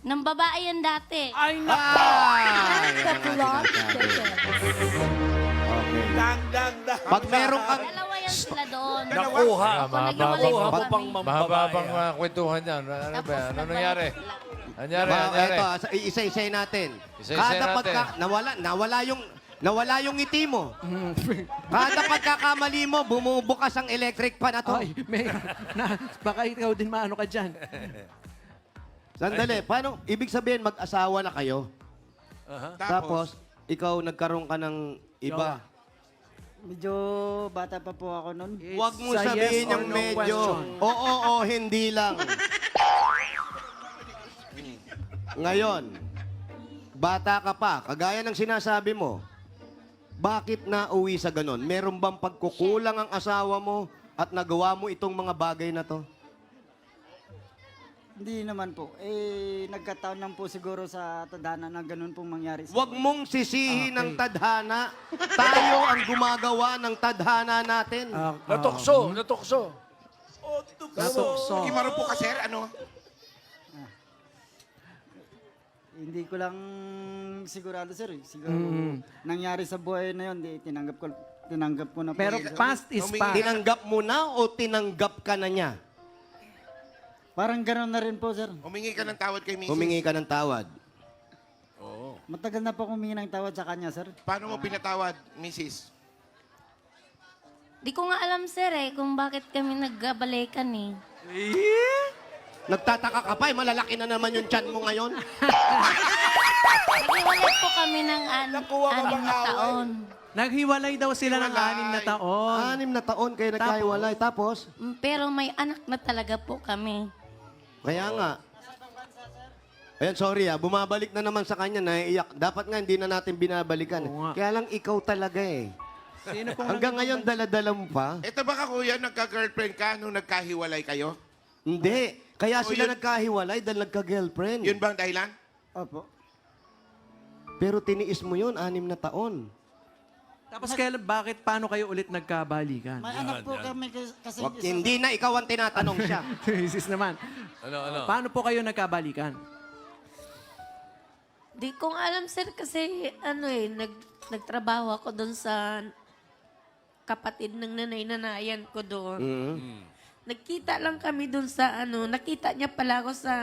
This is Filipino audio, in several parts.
Nang babae yan dati. Ay, Ay! Yan ang nga sinasabi. Okay. Dang. Pag meron kang... Dalawa yan sila doon. nakuha. Ako, naghiwalay po Nakuha mo kami. pang Mahaba-habang mambabae. kwentuhan yan. Ano ba? Tapos Ano nagbalik nangyari? sila. Anyari, anyari. Ito, isa-isay natin. Isa-isay Kada natin. nawala yung ngiti mo. Kada pagkakamali mo, bumubukas ang electric pan na to. Ay, may, baka ikaw din maano ka dyan. Sandali, paano? Ibig sabihin, mag-asawa na kayo. Tapos, ikaw nagkaroon ka ng iba. Medyo bata pa po ako noon. Huwag mo Sa yes sabihin or yung no medyo. question. Oo, hindi lang. Ngayon, bata ka pa, kagaya ng sinasabi mo, bakit na uwi sa ganon? Meron bang pagkukulang ang asawa mo at nagawa mo itong mga bagay na to? Hindi naman po. Nagkataon lang po siguro sa tadhana na ganun pong mangyari. Huwag mong sisihin ng tadhana. Tayo ang gumagawa ng tadhana natin. Natukso. Natukso. Kimaro po ka, sir, ano? Hindi ko lang sigurado, sir. Siguro nangyari sa buhay na yun, di, tinanggap ko na po. Pero past is past. Tinanggap mo na o tinanggap ka na niya? Parang ganun na rin po, sir. Humingi ka ng tawad kay Mrs. Humingi ka ng tawad. Matagal na po humingi ng tawad sa kanya, sir. Paano mo pinatawad, Mrs.? Di ko nga alam, sir, kung bakit kami nagbabalikan eh. Nagtataka ka pa, malalaki na naman yung tiyan mo ngayon. Naghiwalay po kami ng anim na taon. Naghiwalay daw sila ng 6 na taon. 6 na taon kayo nagkahiwalay. Tapos, Pero may anak na talaga po kami. kaya nga. Ayan, sorry bumabalik na naman sa kanya, naiiyak. Dapat nga hindi na natin binabalikan. Oo nga. Kaya lang ikaw talaga eh. Sino pong Hanggang ngayon, dala-dala mo pa? Ito ba ka, kuya, nagka-girlfriend ka nung nagkahiwalay kayo? Hindi. Kaya O, sila yun- nagkahiwalay dahil nagka-girlfriend. Yun ba ang dahilan? Opo. Pero tiniis mo yun, 6 na taon. Tapos bakit, paano kayo ulit nagkabalikan? May anak po kami kasi Wag, hindi na ikaw ang tinatanong siya. Isis naman. Ano? Paano po kayo nagkabalikan? Di ko nga alam, sir, kasi nagtrabaho ako doon sa kapatid ng nanay-nanayan ko doon. Mhm. Nagkita lang kami doon sa nakita niya pala ako sa,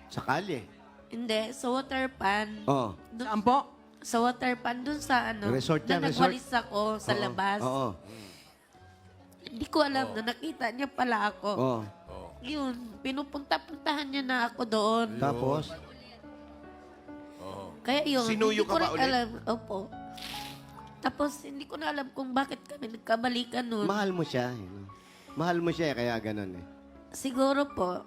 Sa kalye. hindi, sa water pan. Oh. Saan po? Sa water pan doon sa Resort yan, na resort. nagwalis ako sa Oo. labas. Oo. Hindi ko alam na nakita niya pala ako. Oo. Yun, pinupunta-puntahan niya na ako doon. Tapos, Kaya yun, Sinuyo hindi ka ko ba rin ulit? alam. Opo. Tapos, hindi ko na alam kung bakit kami nagkabalikan nun. mahal mo siya. Mahal mo siya kaya ganun eh. Siguro po,